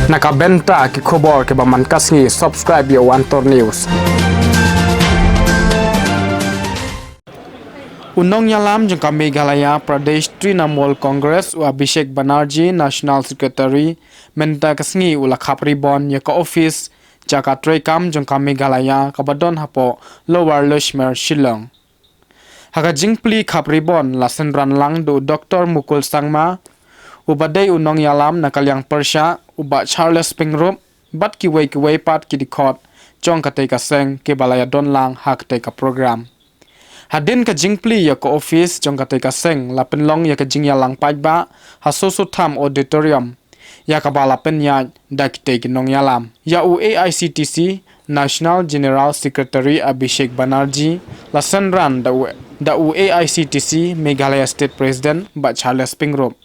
Nakabenta ki khobor ke baman kasngi subscribe yo Antor News. Unong yalam jengka Meghalaya Pradesh Trinamool Congress u Abhishek Banerjee National Secretary menta kasngi ula khapribon ya ka office jaka trekam jengka Meghalaya kabadon hapo Lower Lashmer Shillong. Haka jingpli khapribon lasen ranlang do Dr. Mukul Sangma ubadai unong yalam nakalyang Persha uba Charles Pingrup bat kiway pat kidikot jong katay kaseng ke balaya don lang hak tay ka program. Hadin ka jingpli ya ka office jong katay kaseng lapin ya ka jingyalang pajba hasusu tham auditorium ya ka balapen ya dakitay kinong yalam. Ya AICTC National General Secretary Abhishek Banerjee lasen ran da AICTC Meghalaya State President ba Charles Pingrup.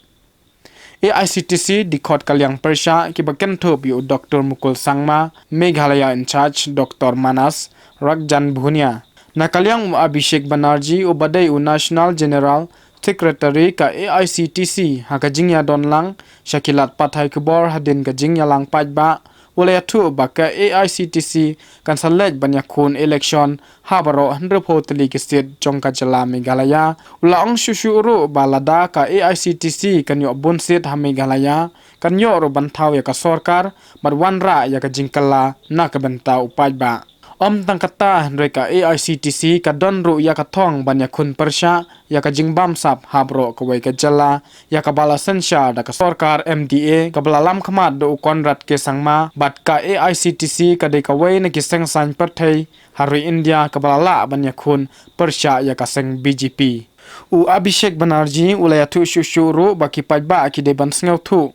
AICTC dikot kalyang Persha kibaken thop yu Dr. Mukul Sangma Meghalaya in charge Dr. Manas Rakjan Bhunia na kalyang Abhishek Banerjee ubadai National General Secretary ka AICTC hakajingya don lang shakilat pathai kubor hadin kajingya lang pajba ulaya thu baka AICTC kan salej banyakhun election habaro 100 hoteli kisit jongka jala Meghalaya ulaong shushuru balada ka AICTC kanyo bunsit ha Meghalaya kanyo ro bantaw ya ka sarkar mat wanrah ya ka jingkylla na ka bantau pajba tangkata reka AICTC ka donru ya ka thong banyakhun Persha ya ka jingbam sap habro ka wai ka jala ya ka bala synshar da ka sarkar MDA ka balalam khamat do konrat ke sangma bat ka AICTC ka de ka wai na kiseng san perthai hari India ka balala banyakhun Persha ya ka seng BJP u Abhishek Banerjee ulaya thu shushuru baki pajba ki de ban sngau thu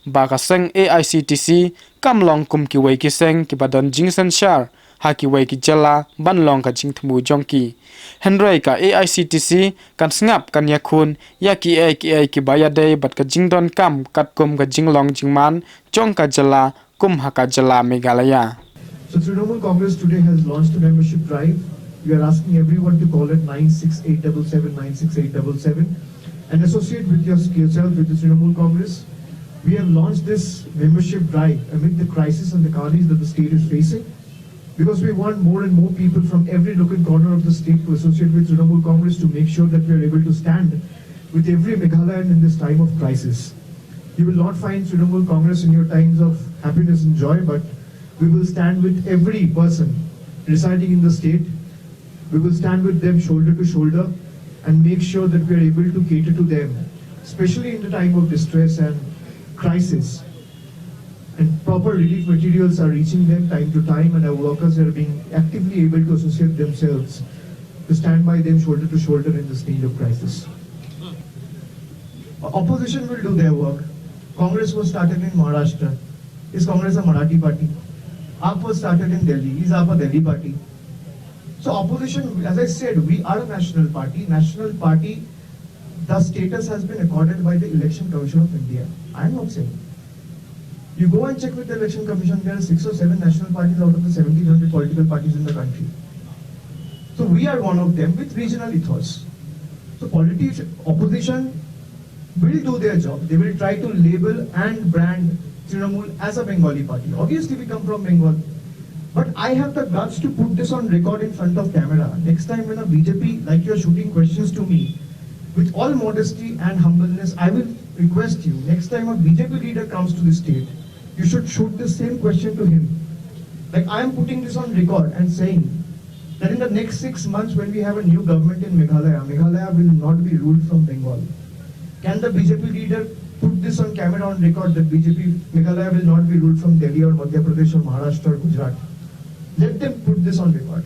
ba ka seng AICTC kamlong kum ki wai ki seng ki badon jing synshar haki wai ki jala banlong ka jingthmu jongki henrei ka AICTC kan sngap kan yakhun ya ki bayade bat ka jingdon kam katkum ka jinglong jingman jong ka jala kum haka jala Meghalaya. So Trinamool Congress today has launched a membership drive. We are asking everyone to call it 96877 and associate with yourself with the Trinamool Congress. We have launched this membership drive amid the crisis and the carnage that the state is facing, because we want more and more people from every nook and corner of the state to associate with Trinamool Congress to make sure that we are able to stand with every Meghalayan in this time of crisis. You will not find Trinamool Congress in your times of happiness and joy, but we will stand with every person residing in the state. We will stand with them shoulder to shoulder and make sure that we are able to cater to them, especially in the time of distress and crisis. And proper relief materials are reaching them time to time, and our workers are being actively able to associate themselves to stand by them shoulder to shoulder in this need of crisis. Opposition will do their work. Congress was started in Maharashtra. Is Congress a Marathi party? AAP was started in Delhi. Is AAP a Delhi party? So opposition, as I said, we are a national party. National party, the status has been accorded by the Election Commission of India. I am not saying. You go and check with the Election Commission, there are 6 or 7 national parties out of the 1700 political parties in the country. So we are one of them with regional ethos. So opposition will do their job. They will try to label and brand Trinamool as a Bengali party. Obviously we come from Bengal. But I have the guts to put this on record in front of camera. Next time when a BJP, like you are shooting questions to me, with all modesty and humbleness, I will request you, next time a BJP leader comes to the state, you should shoot the same question to him. Like I am putting this on record and saying that in the next 6 months when we have a new government in Meghalaya, Meghalaya will not be ruled from Bengal. Can the BJP leader put this on camera on record that Meghalaya will not be ruled from Delhi or Madhya Pradesh or Maharashtra or Gujarat? Let them put this on record.